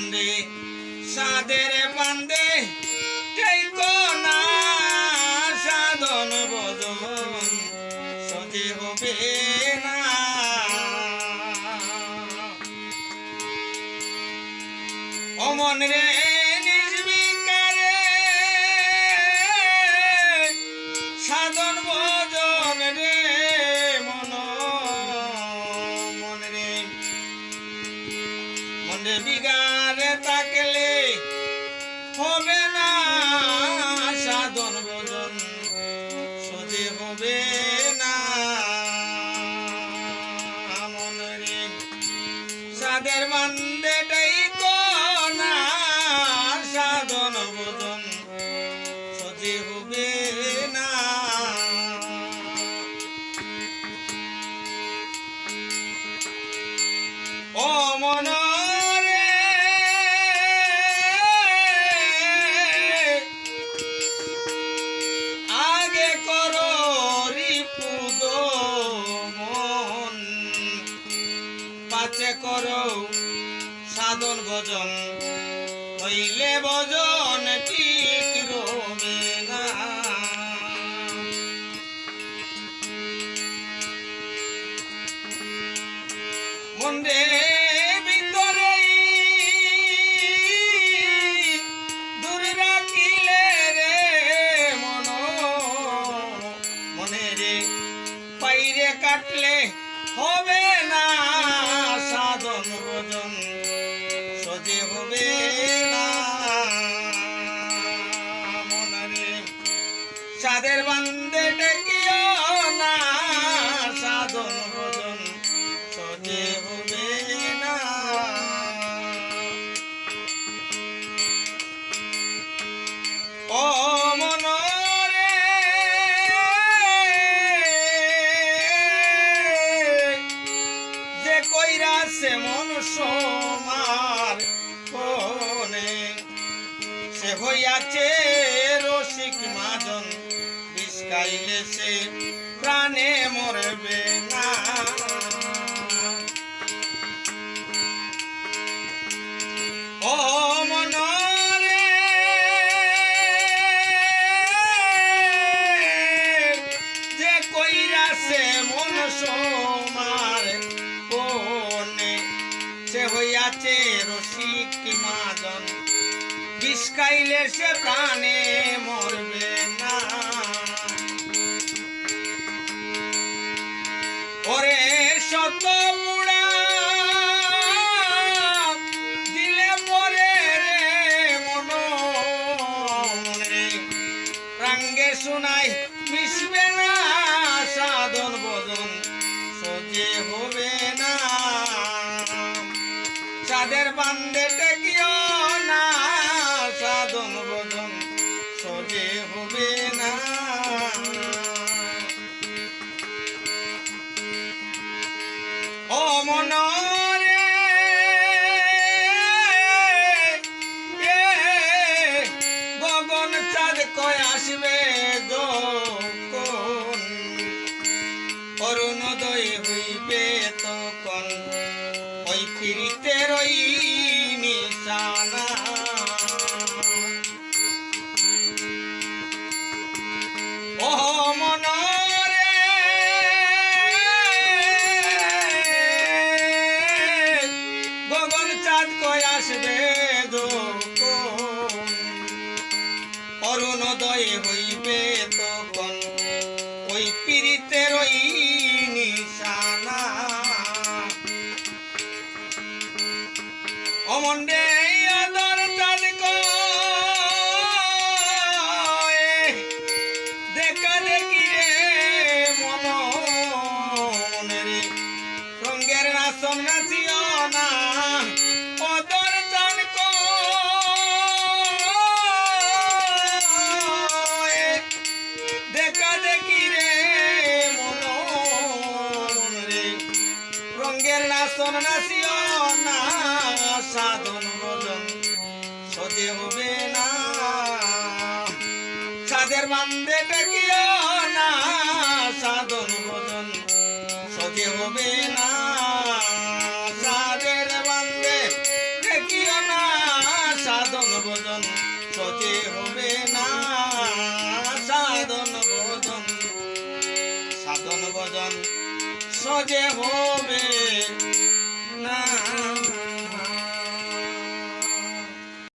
Monday সাদের বান্দে টেকো না সাধন ভজন সজে হবে না। অমন রে নির্বিকারে সাধন ভজন রে মন রে মনে বিগারে থাকলে হবে না সাধন ভজন সজে হবে না। মন রে সাদের বান্দে টেকো না সাধন ভজন সজে হবে না। ও মন রে আগে করো রিপুদ মন পাছে করো সাধন ভজন হইলে ভজন ঠিক রবে না। মন্ডে ভিতরে দূর রাখিলে রে মনে রে পাইরে কাটলে হবে না সাধন ভজন সজে হবে না। মনে রে সাদের বান্দে টেকিও না সাধন ভজন সজে হবে না। ও মন রে যে কইরাছে মন সমার কোনে সে হইয়াছে রসিক মাজন বিষ খাইলে সে প্রাণে মরবে না। ও মন রে যে কইরাছে মন সমার কোনে সে হইয়াছে রসিক মাজন বিষ খাইলে সে প্রাণে মরবে না। ওরে শত মুড়া দিলে পরে রে মন রে রাঙ্গে শোনাই মিশবে না সাধন ভজন সজে হবে না। সাদের বান্দে টেকিও না সাধন ভজন সজে হবে না। ও মন রে গগন চাঁদ কয় আসবে যখন অরুণোদয় হইবে তখন ওই পীড়িতের ওই নিশানা। ও মন রে গগন চাঁদ কয় আসবে যখন অরুণোদয় হইবে তখন ওই পীড়িতের ওই নিশানা। অমন্ডে আদর চাঁদ কয় দেখা দেখি রে মন রে রঙ্গের নাচন নাচিও না অদর চাঁদ কয় দেখা দেখি রে মন রে রঙ্গের নাচন নাচিও না সাধন ভজন সজে হবে না। সাদের বান্দে টেকিও না সাধন ভজন সজে হবে না। সাদের বান্দে টেকিও না সহজে হবে না।